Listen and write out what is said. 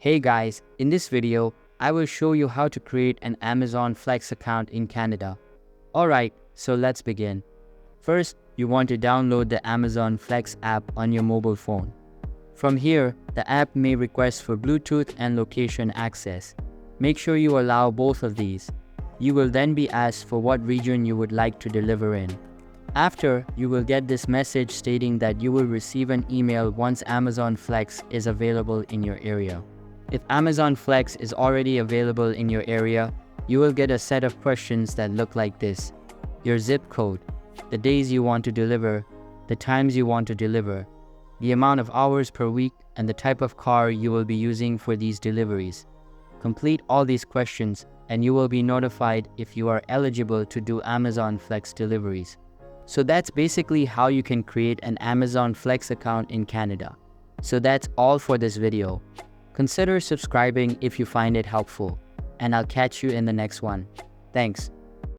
Hey guys, in this video, I will show you how to create an Amazon Flex account in Canada. Alright, so let's begin. First, you want to download the Amazon Flex app on your mobile phone. From here, the app may request for Bluetooth and location access. Make sure you allow both of these. You will then be asked for what region you would like to deliver in. After, you will get this message stating that you will receive an email once Amazon Flex is available in your area. If Amazon Flex is already available in your area, you will get a set of questions that look like this: your zip code, the days you want to deliver, the times you want to deliver, the amount of hours per week, and the type of car you will be using for these deliveries. Complete all these questions and you will be notified if you are eligible to do Amazon Flex deliveries. So that's basically how you can create an Amazon Flex account in Canada. So that's all for this video. Consider subscribing if you find it helpful, and I'll catch you in the next one. Thanks.